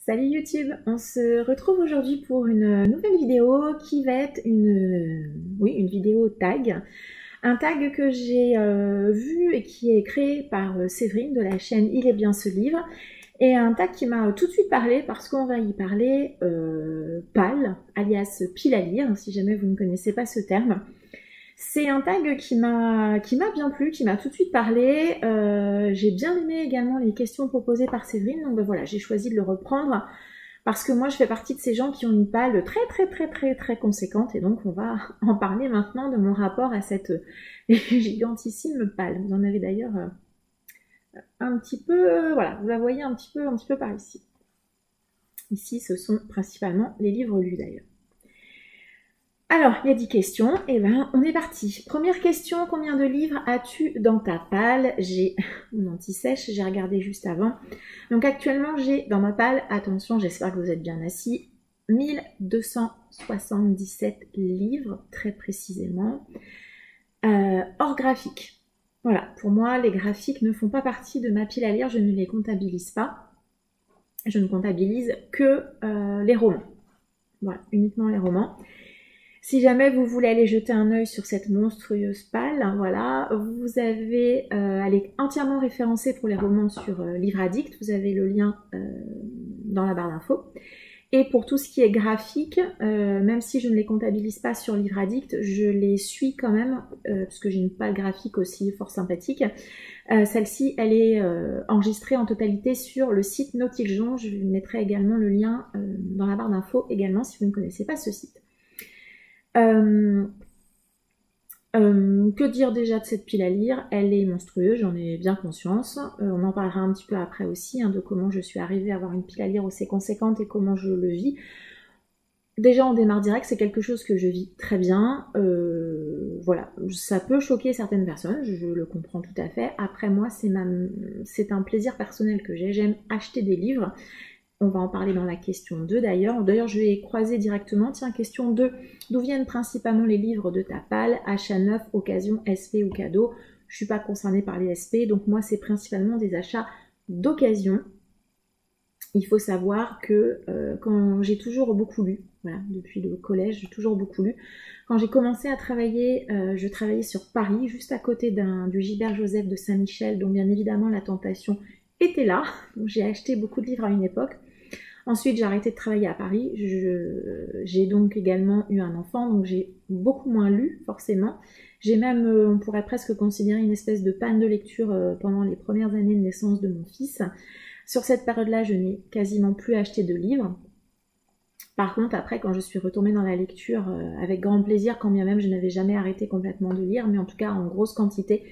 Salut YouTube, on se retrouve aujourd'hui pour une nouvelle vidéo qui va être une vidéo tag. Un tag que j'ai vu et qui est créé par Séverine de la chaîne Il est bien ce livre. Et un tag qui m'a tout de suite parlé parce qu'on va y parler PAL, alias pile à lire, si jamais vous ne connaissez pas ce terme. C'est un tag qui m'a bien plu, qui m'a tout de suite parlé. J'ai bien aimé également les questions proposées par Séverine, donc ben voilà, j'ai choisi de le reprendre parce que moi je fais partie de ces gens qui ont une palle très conséquente et donc on va en parler maintenant de mon rapport à cette gigantissime palle. Vous en avez d'ailleurs un petit peu, voilà, vous la voyez un petit peu par ici. Ici ce sont principalement les livres lus d'ailleurs. Alors, il y a 10 questions, et ben on est parti. Première question, combien de livres as-tu dans ta palle? J'ai mon anti-sèche, j'ai regardé juste avant. Donc actuellement, j'ai dans ma palle, attention, j'espère que vous êtes bien assis, 1277 livres, très précisément, hors graphique. Voilà, pour moi, les graphiques ne font pas partie de ma pile à lire, je ne les comptabilise pas. Je ne comptabilise que les romans. Voilà, uniquement les romans. Si jamais vous voulez aller jeter un œil sur cette monstrueuse palle, hein, voilà, vous avez, elle est entièrement référencée pour les romans sur Livre Addict, vous avez le lien dans la barre d'infos. Et pour tout ce qui est graphique, même si je ne les comptabilise pas sur Livre Addict, je les suis quand même, parce que j'ai une palle graphique aussi fort sympathique. Celle-ci, elle est enregistrée en totalité sur le site Nautiljon, je mettrai également le lien dans la barre d'infos également si vous ne connaissez pas ce site. Que dire déjà de cette pile à lire? Elle est monstrueuse, j'en ai bien conscience. On en parlera un petit peu après aussi, hein, de comment je suis arrivée à avoir une pile à lire aussi conséquente et comment je le vis. Déjà, on démarre direct, c'est quelque chose que je vis très bien. Voilà, ça peut choquer certaines personnes, je le comprends tout à fait. Après, moi, c'est un plaisir personnel que j'ai. J'aime acheter des livres. On va en parler dans la question 2 d'ailleurs. D'ailleurs, je vais croiser directement. Tiens, question 2. D'où viennent principalement les livres de ta palle? Achat neuf, occasion, SP ou cadeau? Je ne suis pas concernée par les SP, donc moi, c'est principalement des achats d'occasion. Il faut savoir que quand j'ai toujours beaucoup lu, voilà, depuis le collège, j'ai toujours beaucoup lu. Quand j'ai commencé à travailler, je travaillais sur Paris, juste à côté du Gilbert Joseph de Saint-Michel, donc bien évidemment la tentation était là. J'ai acheté beaucoup de livres à une époque. Ensuite, j'ai arrêté de travailler à Paris. J'ai donc également eu un enfant, donc j'ai beaucoup moins lu, forcément. J'ai même, on pourrait presque considérer une espèce de panne de lecture pendant les premières années de naissance de mon fils. Sur cette période-là, je n'ai quasiment plus acheté de livres. Par contre, après, quand je suis retournée dans la lecture, avec grand plaisir, quand bien même je n'avais jamais arrêté complètement de lire, mais en tout cas en grosse quantité,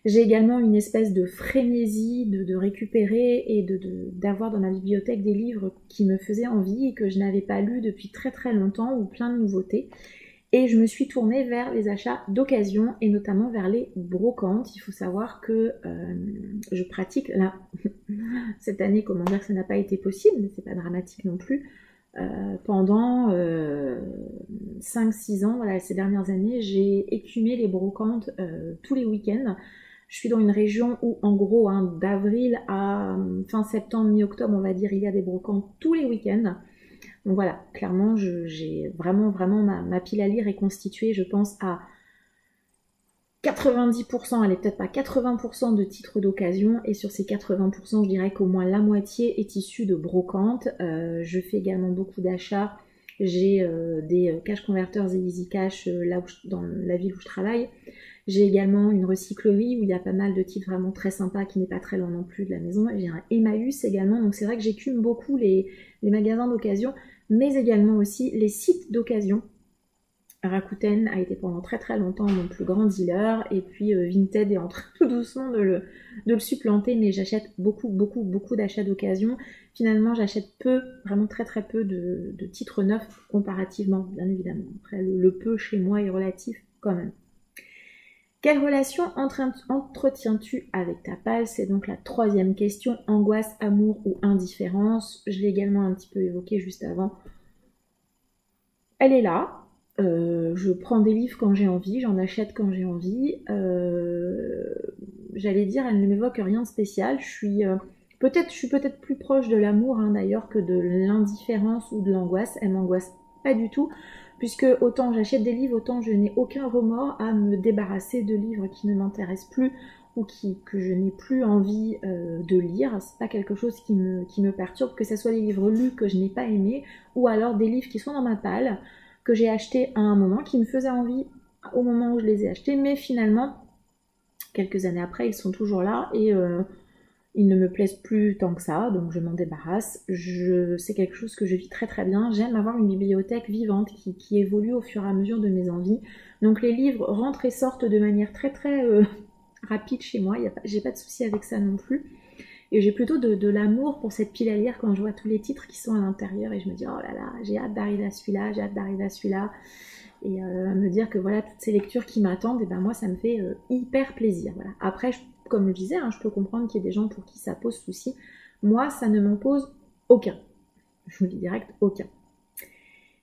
j'ai également une espèce de frénésie de récupérer et d'avoir dans ma bibliothèque des livres qui me faisaient envie et que je n'avais pas lus depuis très longtemps ou plein de nouveautés. Et je me suis tournée vers les achats d'occasion et notamment vers les brocantes. Il faut savoir que je pratique, là, cette année, comment dire que ça n'a pas été possible, mais c'est pas dramatique non plus. Pendant 5-6 ans, voilà, ces dernières années, j'ai écumé les brocantes tous les week-ends. Je suis dans une région où, en gros, hein, d'avril à fin septembre, mi-octobre, on va dire, il y a des brocantes tous les week-ends. Donc voilà, clairement, j'ai vraiment ma pile à lire est constituée, je pense, à 90%, elle est peut-être pas 80% de titres d'occasion, et sur ces 80%, je dirais qu'au moins la moitié est issue de brocantes. Je fais également beaucoup d'achats. J'ai des cash converters et easy cash dans la ville où je travaille. J'ai également une recyclerie où il y a pas mal de titres vraiment très sympas qui n'est pas très loin non plus de la maison. J'ai un Emmaüs également, donc c'est vrai que j'écume beaucoup les magasins d'occasion, mais également aussi les sites d'occasion. Rakuten a été pendant très longtemps mon plus grand dealer, et puis Vinted est en train tout doucement de le supplanter, mais j'achète beaucoup d'achats d'occasion. Finalement, j'achète peu, vraiment très peu de titres neufs comparativement, bien évidemment. Après, le peu chez moi est relatif quand même. Quelle relation entretiens-tu avec ta palle? C'est donc la troisième question. Angoisse, amour ou indifférence? Je l'ai également un petit peu évoqué juste avant. Elle est là. Je prends des livres quand j'ai envie, j'en achète quand j'ai envie. J'allais dire, elle ne m'évoque rien de spécial. Je suis Je suis peut-être plus proche de l'amour hein, d'ailleurs que de l'indifférence ou de l'angoisse. Elle m'angoisse pas du tout, puisque autant j'achète des livres, autant je n'ai aucun remords à me débarrasser de livres qui ne m'intéressent plus ou que je n'ai plus envie de lire. C'est pas quelque chose qui me perturbe, que ce soit des livres lus que je n'ai pas aimés, ou alors des livres qui sont dans ma palle, que j'ai achetés à un moment, qui me faisaient envie au moment où je les ai achetés, mais finalement, quelques années après, ils sont toujours là et ils ne me plaisent plus tant que ça, donc je m'en débarrasse. C'est quelque chose que je vis très très bien. J'aime avoir une bibliothèque vivante qui évolue au fur et à mesure de mes envies. Donc les livres rentrent et sortent de manière très très rapide chez moi. J'ai pas de souci avec ça non plus. Et j'ai plutôt de l'amour pour cette pile à lire quand je vois tous les titres qui sont à l'intérieur et je me dis oh là là, j'ai hâte d'arriver à celui-là, j'ai hâte d'arriver à celui-là. Et à me dire que voilà, toutes ces lectures qui m'attendent, et ben moi ça me fait hyper plaisir. Voilà. Après, comme je disais, hein, je peux comprendre qu'il y ait des gens pour qui ça pose souci. Moi, ça ne m'en pose aucun. Je vous le dis direct, aucun.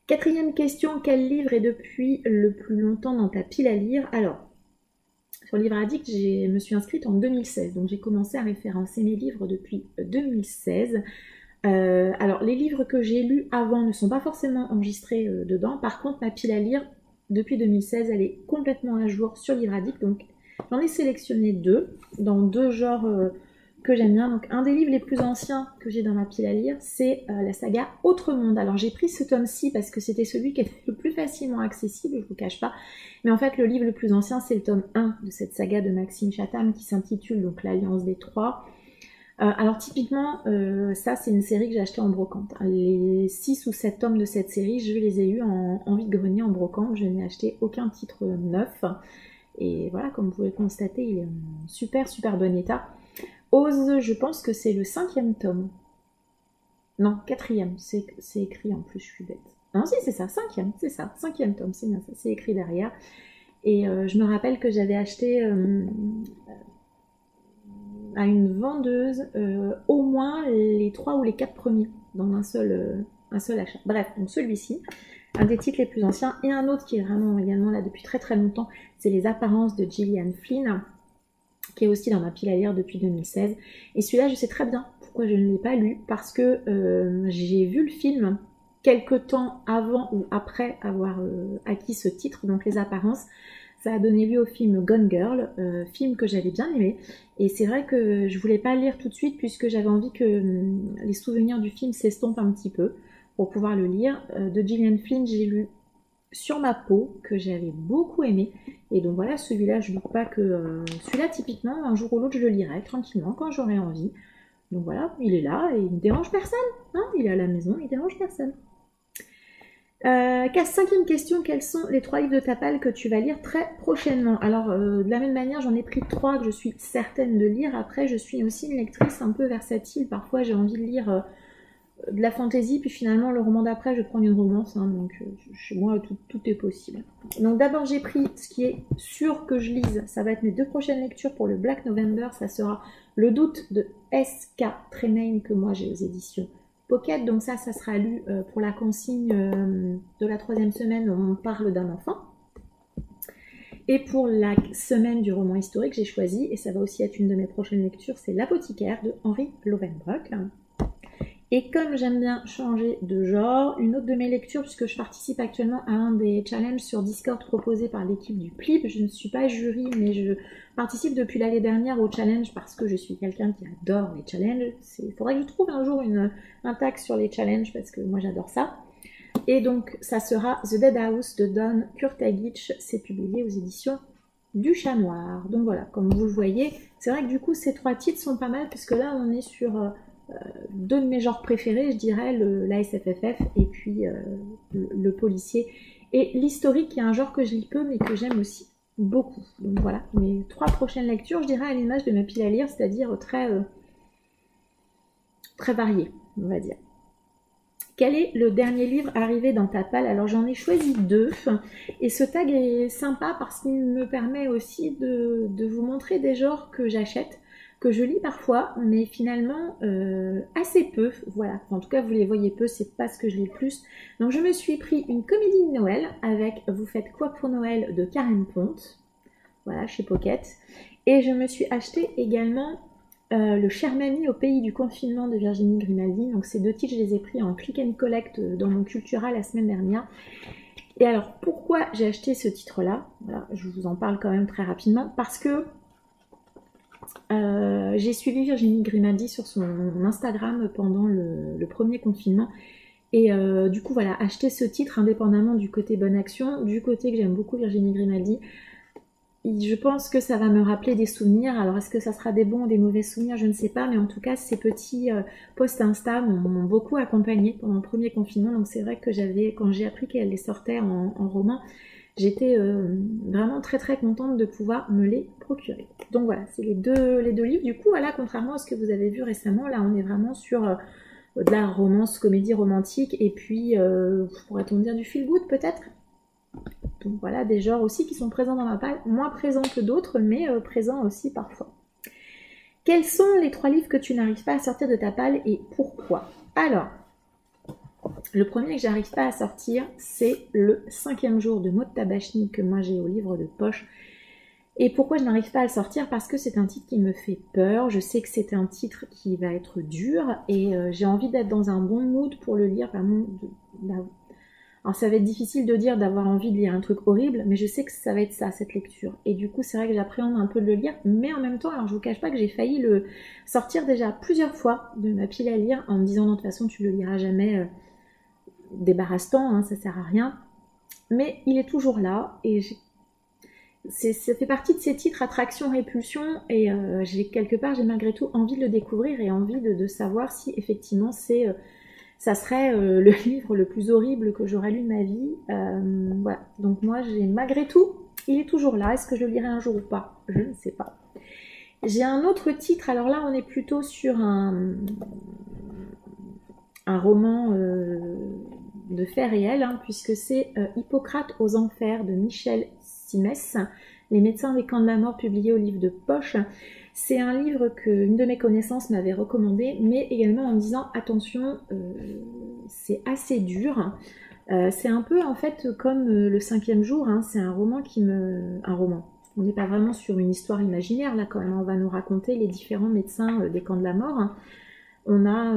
Quatrième question, quel livre est depuis le plus longtemps dans ta pile à lire? Alors, sur Livre Addict, je me suis inscrite en 2016, donc j'ai commencé à référencer mes livres depuis 2016. Alors, les livres que j'ai lus avant ne sont pas forcément enregistrés dedans. Par contre, ma pile à lire, depuis 2016, elle est complètement à jour sur Livre Addict. Donc, j'en ai sélectionné deux, dans deux genres que j'aime bien. Donc, un des livres les plus anciens que j'ai dans ma pile à lire, c'est la saga Autre Monde. Alors, j'ai pris ce tome-ci parce que c'était celui qui était le plus facilement accessible, je vous cache pas. Mais en fait, le livre le plus ancien, c'est le tome 1 de cette saga de Maxime Chatham qui s'intitule donc L'Alliance des Trois. Alors typiquement, ça c'est une série que j'ai achetée en brocante. Les 6 ou 7 tomes de cette série, je les ai eus en vide-grenier en brocante. Je n'ai acheté aucun titre neuf. Et voilà, comme vous pouvez le constater, il est en super super bon état. Ose, je pense que c'est le 5e tome. Non, 4e, c'est écrit en plus, je suis bête. Non, si, c'est ça, 5e, c'est ça, 5e tome, c'est bien ça, c'est écrit derrière. Et je me rappelle que j'avais acheté à une vendeuse au moins les 3 ou les 4 premiers dans un seul achat. Bref, donc celui-ci, un des titres les plus anciens, et un autre qui est vraiment également là depuis très très longtemps, c'est Les Apparences de Gillian Flynn, qui est aussi dans ma pile à lire depuis 2016. Et celui-là, je sais très bien pourquoi je ne l'ai pas lu, parce que j'ai vu le film quelques temps avant ou après avoir acquis ce titre, donc Les Apparences. Ça a donné lieu au film Gone Girl, film que j'avais bien aimé. Et c'est vrai que je voulais pas le lire tout de suite puisque j'avais envie que les souvenirs du film s'estompent un petit peu pour pouvoir le lire. De Gillian Flynn, j'ai lu Sur ma peau, que j'avais beaucoup aimé. Et donc voilà, celui-là, je ne doute pas que... celui-là, typiquement, un jour ou l'autre, je le lirai tranquillement quand j'aurai envie. Donc voilà, il est là et il ne dérange personne. Hein, il est à la maison, il ne dérange personne. 5e question, quels sont les 3 livres de ta palle que tu vas lire très prochainement? Alors, de la même manière, j'en ai pris 3 que je suis certaine de lire. Après, je suis aussi une lectrice un peu versatile. Parfois, j'ai envie de lire de la fantaisie, puis finalement, le roman d'après, je vais prendre une romance. Hein, donc, chez moi, tout est possible. Donc, d'abord, j'ai pris ce qui est sûr que je lise. Ça va être mes 2 prochaines lectures pour le Black November. Ça sera Le Doute de S.K. Tremaine, que moi, j'ai aux éditions Pocket, donc ça sera lu pour la consigne de la 3e semaine où on parle d'un enfant. Et pour la semaine du roman historique, j'ai choisi, et ça va aussi être une de mes prochaines lectures, c'est L'Apothicaire de Henri Lovenbrock. Et comme j'aime bien changer de genre, une autre de mes lectures, puisque je participe actuellement à un des challenges sur Discord proposés par l'équipe du PLIB, je ne suis pas jury, mais je participe depuis l'année dernière au challenge parce que je suis quelqu'un qui adore les challenges. Il faudrait que je trouve un jour un tag sur les challenges parce que moi j'adore ça. Et donc ça sera The Dead House de Don Kurtagic, c'est publié aux éditions du Chat Noir. Donc voilà, comme vous le voyez, c'est vrai que du coup ces 3 titres sont pas mal puisque là on est sur... 2 de mes genres préférés, je dirais, la SFFF et puis le policier. Et l'historique, qui est un genre que je lis peu, mais que j'aime aussi beaucoup. Donc voilà, mes 3 prochaines lectures, je dirais à l'image de ma pile à lire, c'est-à-dire très variées, on va dire. Quel est le dernier livre arrivé dans ta palle? Alors j'en ai choisi 2, et ce tag est sympa parce qu'il me permet aussi de vous montrer des genres que j'achète, que je lis parfois, mais finalement assez peu. Voilà, en tout cas vous les voyez peu, c'est pas ce que je lis le plus. Donc je me suis pris une comédie de Noël avec Vous faites quoi pour Noël de Karen Ponte, voilà, chez Pocket. Et je me suis acheté également Le cher Mamie au pays du confinement de Virginie Grimaldi. Donc ces 2 titres, je les ai pris en click and collect dans mon Cultura la semaine dernière. Et alors, pourquoi j'ai acheté ce titre-là? Voilà, je vous en parle quand même très rapidement. Parce que j'ai suivi Virginie Grimaldi sur son Instagram pendant le premier confinement. Et du coup, voilà, acheter ce titre indépendamment du côté bonne action, du côté que j'aime beaucoup Virginie Grimaldi. Je pense que ça va me rappeler des souvenirs. Alors, est-ce que ça sera des bons ou des mauvais souvenirs? Je ne sais pas. Mais en tout cas, ces petits posts Insta m'ont beaucoup accompagnée pendant le premier confinement. Donc, c'est vrai que quand j'ai appris qu'elle les sortait en roman, j'étais vraiment très très contente de pouvoir me les procurer. Donc voilà, c'est les deux livres. Du coup, voilà, contrairement à ce que vous avez vu récemment, là, on est vraiment sur de la romance, comédie romantique. Et puis, pourrait-on dire du feel good peut-être? Donc voilà, des genres aussi qui sont présents dans ma palle, moins présents que d'autres, mais présents aussi parfois. Quels sont les 3 livres que tu n'arrives pas à sortir de ta palle et pourquoi? Alors, le premier que j'arrive pas à sortir, c'est le 5e jour de Maud Tabachny que moi j'ai au livre de poche. Et pourquoi je n'arrive pas à le sortir? Parce que c'est un titre qui me fait peur, je sais que c'est un titre qui va être dur et j'ai envie d'être dans un bon mood pour le lire, vraiment. Alors ça va être difficile de dire d'avoir envie de lire un truc horrible, mais je sais que ça va être ça, cette lecture. Et du coup, c'est vrai que j'appréhende un peu de le lire, mais en même temps, alors je vous cache pas que j'ai failli le sortir déjà plusieurs fois de ma pile à lire en me disant non, de toute façon, tu le liras jamais, débarrasse-t'en, hein, ça sert à rien. Mais il est toujours là, et ça fait partie de ces titres attraction-répulsion, et quelque part, j'ai malgré tout envie de le découvrir et envie de savoir si effectivement ça serait le livre le plus horrible que j'aurais lu de ma vie. Voilà. Donc moi, malgré tout, il est toujours là. Est-ce que je le lirai un jour ou pas? Je ne sais pas. J'ai un autre titre. Alors là, on est plutôt sur un roman de faits réels, hein, puisque c'est Hippocrate aux enfers de Michel Simès, Les médecins des camps de la mort, publié au livre de poche. C'est un livre qu'une de mes connaissances m'avait recommandé, mais également en me disant attention, c'est assez dur. C'est un peu en fait comme le 5e jour, hein, c'est un roman un roman. On n'est pas vraiment sur une histoire imaginaire là quand même, on va nous raconter les différents médecins des camps de la mort. Hein. On a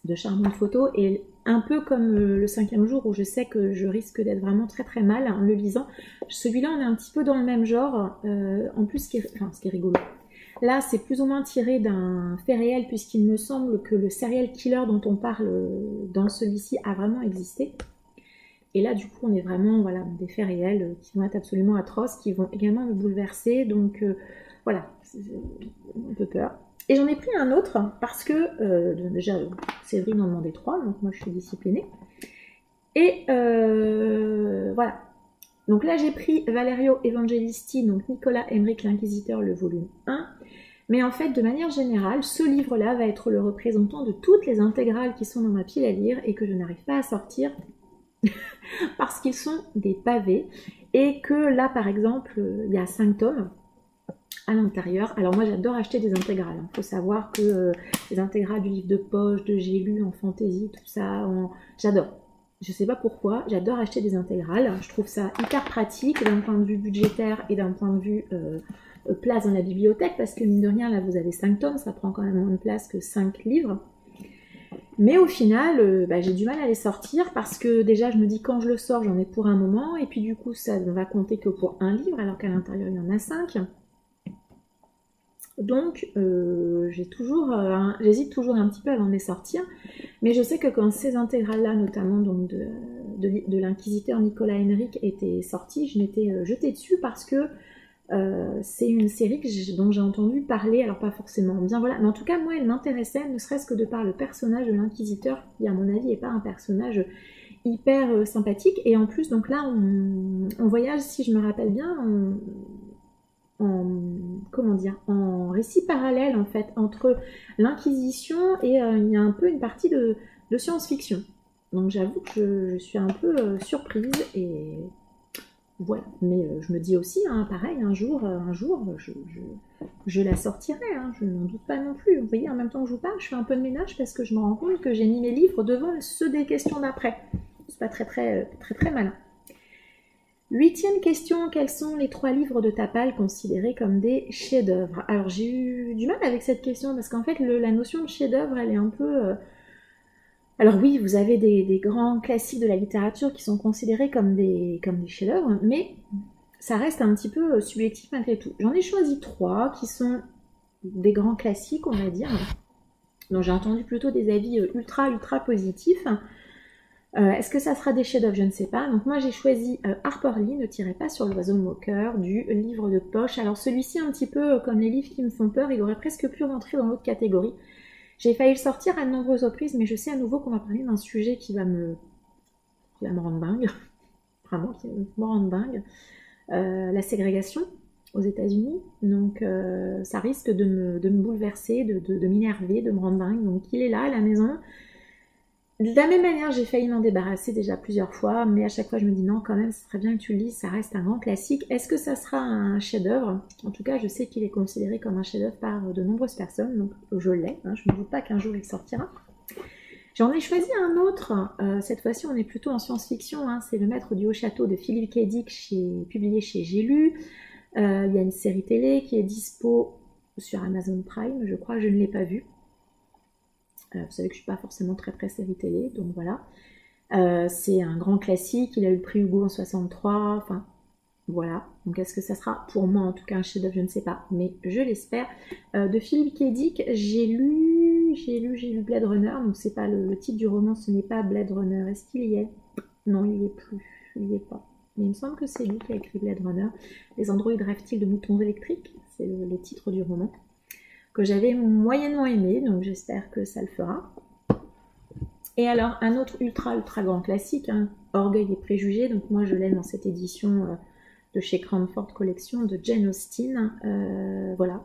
de charmantes photos et un peu comme le 5e jour où je sais que je risque d'être vraiment très très mal en le lisant. Celui-là, on est un petit peu dans le même genre. En plus, ce qui est rigolo. Là, c'est plus ou moins tiré d'un fait réel puisqu'il me semble que le serial killer dont on parle dans celui-ci a vraiment existé. Et là, du coup, on est vraiment voilà, des faits réels qui vont être absolument atroces, qui vont également me bouleverser. Donc voilà, c'est un peu peur. Et j'en ai pris un autre parce que déjà Séverine en demandait 3, donc moi je suis disciplinée. Et voilà. Donc là j'ai pris Valerio Evangelisti, donc Nicolas Emmerich l'Inquisiteur, le volume 1. Mais en fait, de manière générale, ce livre-là va être le représentant de toutes les intégrales qui sont dans ma pile à lire et que je n'arrive pas à sortir parce qu'ils sont des pavés. Et que là, par exemple, il y a 5 tomes à l'intérieur. Alors moi j'adore acheter des intégrales. Il faut savoir que les intégrales du livre de poche, de J'ai lu, en fantaisie, tout ça, j'adore. Je sais pas pourquoi, j'adore acheter des intégrales. Je trouve ça hyper pratique d'un point de vue budgétaire et d'un point de vue place dans la bibliothèque, parce que mine de rien, là vous avez 5 tomes, ça prend quand même moins de place que 5 livres. Mais au final, j'ai du mal à les sortir parce que déjà je me dis quand je le sors, j'en ai pour un moment, et puis du coup ça ne va compter que pour un livre alors qu'à l'intérieur il y en a 5. Donc j'hésite toujours un petit peu avant de les sortir, mais je sais que quand ces intégrales-là, notamment donc de l'inquisiteur Nicolas Emmerich, étaient sorties, je m'étais jetée dessus parce que c'est une série dont j'ai entendu parler, alors pas forcément bien, voilà, mais en tout cas moi elle m'intéressait, ne serait-ce que de par le personnage de l'inquisiteur, qui à mon avis n'est pas un personnage hyper sympathique, et en plus donc là on voyage, si je me rappelle bien, en récit parallèle en fait entre l'Inquisition et il y a un peu une partie de science-fiction. Donc j'avoue que je suis un peu surprise et voilà. Mais je me dis aussi, hein, pareil, un jour, je la sortirai, hein, je n'en doute pas non plus. Vous voyez, en même temps que je vous parle, je fais un peu de ménage parce que je me rends compte que j'ai mis mes livres devant ceux des questions d'après. C'est pas très malin. 8e question, quels sont les 3 livres de T'Pal considérés comme des chefs-d'œuvre? Alors j'ai eu du mal avec cette question parce qu'en fait la notion de chef-d'œuvre elle est un peu... Alors oui, vous avez des grands classiques de la littérature qui sont considérés comme des chefs-d'œuvre, mais ça reste un petit peu subjectif malgré tout. J'en ai choisi 3 qui sont des grands classiques, on va dire, dont j'ai entendu plutôt des avis ultra positifs. Est-ce que ça sera des chefs-d'œuvre? Je ne sais pas. Donc moi j'ai choisi Harper Lee, Ne tirez pas sur l'oiseau moqueur, du livre de poche. Alors celui-ci un petit peu comme les livres qui me font peur, il aurait presque pu rentrer dans l'autre catégorie. J'ai failli le sortir à de nombreuses reprises, mais je sais à nouveau qu'on va parler d'un sujet qui va me rendre dingue, vraiment qui va me rendre dingue, la ségrégation aux États-Unis. Donc ça risque de me bouleverser, de m'énerver, de me rendre dingue. Donc il est là à la maison. De la même manière, j'ai failli m'en débarrasser déjà plusieurs fois, mais à chaque fois je me dis non, quand même, ce serait bien que tu le lises, ça reste un grand classique. Est-ce que ça sera un chef-d'œuvre? En tout cas, je sais qu'il est considéré comme un chef-d'œuvre par de nombreuses personnes, donc je l'ai, hein, je ne me doute pas qu'un jour il sortira. J'en ai choisi un autre, cette fois-ci on est plutôt en science-fiction, hein, c'est Le Maître du Haut Château de Philip K. Dick, publié chez J'ai lu. Il y a une série télé qui est dispo sur Amazon Prime, je crois, je ne l'ai pas vue. Vous savez que je ne suis pas forcément très série télé, donc voilà. C'est un grand classique, il a eu le prix Hugo en 63, enfin voilà. Donc est-ce que ça sera pour moi en tout cas un chef-d'œuvre, je ne sais pas, mais je l'espère. De Philip K. Dick, j'ai lu Blade Runner, donc c'est pas le titre du roman, ce n'est pas Blade Runner. Est-ce qu'il y est? Non, il n'y est plus, il n'y est pas. Mais il me semble que c'est lui qui a écrit Blade Runner. Les androïdes rêvent-ils de moutons électriques? C'est le titre du roman, que j'avais moyennement aimé, donc j'espère que ça le fera. Et alors, un autre ultra grand classique, hein, Orgueil et préjugés, donc moi je l'ai dans cette édition de chez Cranford Collection de Jane Austen, voilà.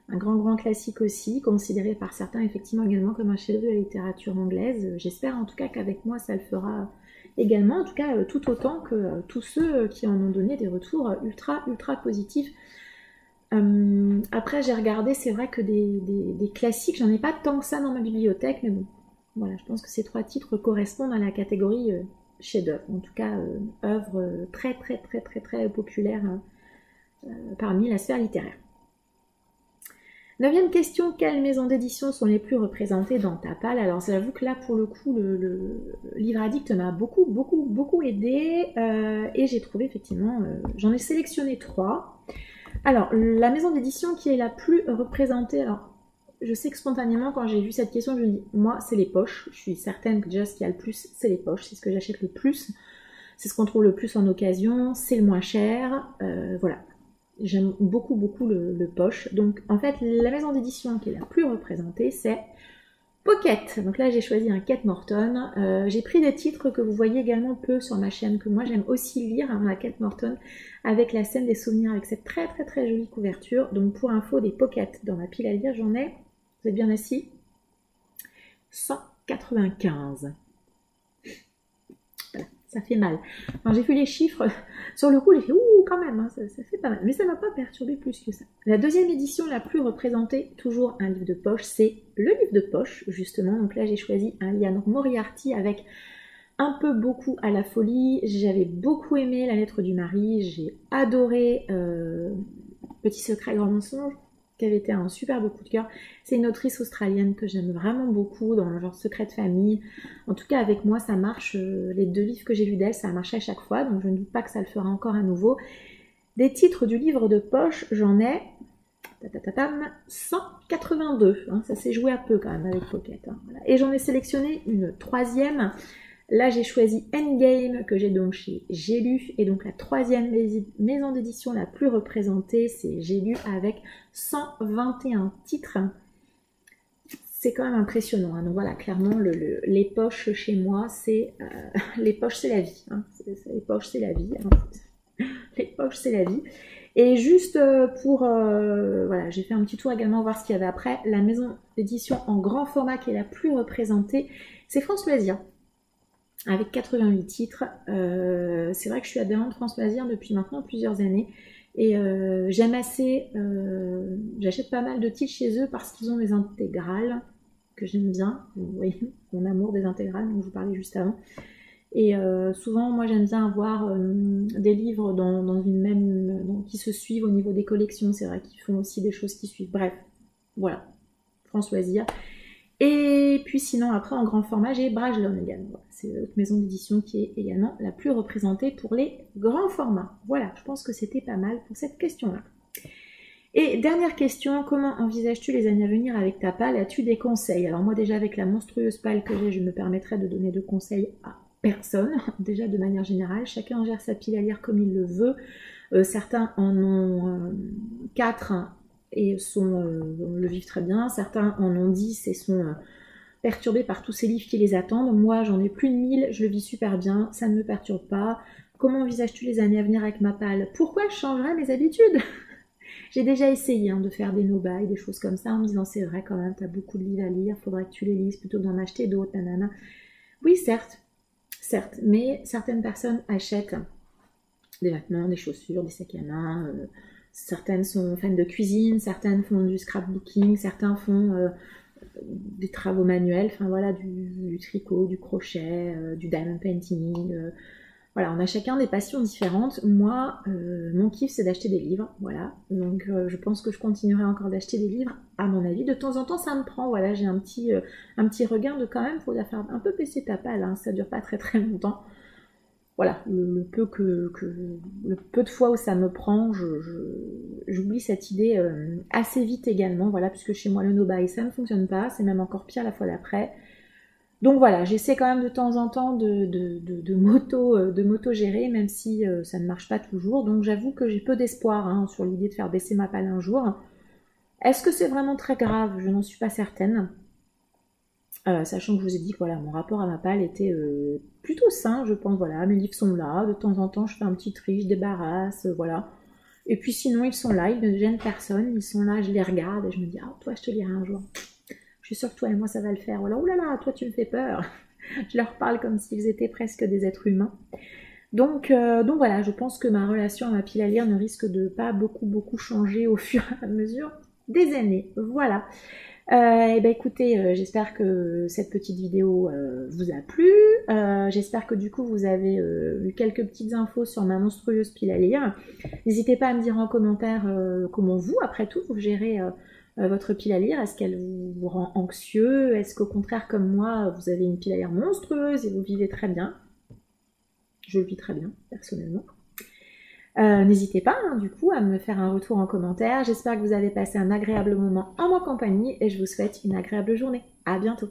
Un grand classique aussi, considéré par certains effectivement également comme un chef-d'œuvre de la littérature anglaise. J'espère en tout cas qu'avec moi ça le fera également, en tout cas tout autant que tous ceux qui en ont donné des retours ultra positifs. Après j'ai regardé, c'est vrai que des classiques, j'en ai pas tant que ça dans ma bibliothèque, mais bon, voilà, je pense que ces 3 titres correspondent à la catégorie chef-d'œuvre, en tout cas œuvre très populaire parmi la sphère littéraire. 9e question, quelles maisons d'édition sont les plus représentées dans T'Pal? Alors j'avoue que là pour le coup le livre addict m'a beaucoup aidé et j'ai trouvé effectivement, j'en ai sélectionné 3. Alors la maison d'édition qui est la plus représentée, alors je sais que spontanément quand j'ai vu cette question je me dis moi c'est les poches, je suis certaine que déjà ce qu'il y a le plus c'est les poches, c'est ce que j'achète le plus, c'est ce qu'on trouve le plus en occasion, c'est le moins cher, voilà. J'aime beaucoup le poche. Donc en fait la maison d'édition qui est la plus représentée c'est Pocket. Donc là j'ai choisi un Kate Morton. J'ai pris des titres que vous voyez également peu sur ma chaîne, que moi j'aime aussi lire, hein, la Kate Morton, avec la scène des souvenirs, avec cette très jolie couverture. Donc pour info, des Pocket dans ma pile à lire, j'en ai, vous êtes bien assis, 195. Ça fait mal. Quand j'ai vu les chiffres, sur le coup, j'ai fait ouh, quand même, hein, ça fait pas mal. Mais ça m'a pas perturbé plus que ça. La 2e édition la plus représentée, toujours un livre de poche, c'est le livre de poche, justement. Donc là, j'ai choisi un Liane Moriarty avec un peu beaucoup à la folie. J'avais beaucoup aimé La lettre du mari. J'ai adoré Petit secret, grand mensonge, qui avait été un superbe coup de cœur. C'est une autrice australienne que j'aime vraiment beaucoup, dans le genre secret de famille. En tout cas, avec moi, ça marche. Les 2 livres que j'ai lus d'elle, ça a marché à chaque fois, donc je ne doute pas que ça le fera encore à nouveau. Des titres du livre de poche, j'en ai 182. Hein, ça s'est joué à peu quand même avec Pocket. Hein, voilà. Et j'en ai sélectionné une 3e. Là, j'ai choisi Endgame, que j'ai donc chez J'ai lu. Et donc, la 3e maison d'édition la plus représentée, c'est J'ai lu avec 121 titres. C'est quand même impressionnant. Hein. Donc voilà, clairement, les poches chez moi, c'est... les poches, c'est la vie. Hein. Les poches, c'est la vie. Hein. Les poches, c'est la vie. Et juste pour... voilà, j'ai fait un petit tour également voir ce qu'il y avait après. La maison d'édition en grand format qui est la plus représentée, c'est France Loisirs, avec 88 titres. C'est vrai que je suis adhérente de France Loisirs depuis maintenant plusieurs années. Et j'aime assez... j'achète pas mal de titres chez eux parce qu'ils ont les intégrales, que j'aime bien. Vous voyez, mon amour des intégrales dont je vous parlais juste avant. Et souvent, moi j'aime bien avoir des livres dans une même, qui se suivent au niveau des collections. C'est vrai qu'ils font aussi des choses qui suivent. Bref, voilà, franc loisir. Et puis sinon, après, en grand format, j'ai Brajlon également. Voilà, c'est l'autre maison d'édition qui est également la plus représentée pour les grands formats. Voilà, je pense que c'était pas mal pour cette question-là. Et dernière question, comment envisages-tu les années à venir avec ta palle? As-tu des conseils? Alors moi déjà avec la monstrueuse palle que j'ai, je me permettrai de donner de conseils à personne, déjà de manière générale. Chacun gère sa pile à lire comme il le veut. Certains en ont 4 et le vivent très bien. Certains en ont 10 et sont perturbés par tous ces livres qui les attendent. Moi, j'en ai plus de 1000, je le vis super bien, ça ne me perturbe pas. Comment envisages-tu les années à venir avec ma palle? Pourquoi je changerais mes habitudes? J'ai déjà essayé de faire des no-buy, des choses comme ça, en me disant c'est vrai quand même, t'as beaucoup de livres à lire, faudrait que tu les lises plutôt que d'en acheter d'autres, nanana. Oui, certes, mais certaines personnes achètent des vêtements, des chaussures, des sacs à main. Certaines sont fans de cuisine, certaines font du scrapbooking, certains font des travaux manuels, enfin voilà, du tricot, du crochet, du diamond painting. Voilà, on a chacun des passions différentes. Moi, mon kiff, c'est d'acheter des livres, voilà. Donc, je pense que je continuerai encore d'acheter des livres, à mon avis. De temps en temps, ça me prend, voilà, j'ai un petit regain de quand même, faut la faire un peu baisser ta palle, hein, ça dure pas très très longtemps. Voilà, le peu de fois où ça me prend, j'oublie cette idée assez vite également, voilà, puisque chez moi, le no-buy, ça ne fonctionne pas, c'est même encore pire la fois d'après. Donc voilà, j'essaie quand même de temps en temps de m'auto-gérer, même si ça ne marche pas toujours. Donc j'avoue que j'ai peu d'espoir sur l'idée de faire baisser ma palle un jour. Est-ce que c'est vraiment très grave? Je n'en suis pas certaine. Sachant que je vous ai dit que voilà, mon rapport à ma palle était plutôt sain, je pense. Voilà, mes livres sont là, de temps en temps je fais un petit tri, je débarrasse, voilà. Et puis sinon ils sont là, ils ne gênent personne, ils sont là, je les regarde et je me dis ah toi je te lirai un jour. Je suis sûre que toi et moi ça va le faire. Voilà, oulala, toi tu me fais peur. Je leur parle comme s'ils étaient presque des êtres humains. Donc voilà, je pense que ma relation à ma pile à lire ne risque de pas beaucoup changer au fur et à mesure des années. Voilà. Et ben écoutez, j'espère que cette petite vidéo vous a plu. J'espère que du coup vous avez eu quelques petites infos sur ma monstrueuse pile à lire. N'hésitez pas à me dire en commentaire comment vous, après tout, vous gérez votre pile à lire. Est-ce qu'elle vous rend anxieux? Est-ce qu'au contraire, comme moi, vous avez une pile à lire monstrueuse et vous vivez très bien? Je le vis très bien, personnellement. N'hésitez pas, du coup, à me faire un retour en commentaire. J'espère que vous avez passé un agréable moment en ma compagnie et je vous souhaite une agréable journée. À bientôt!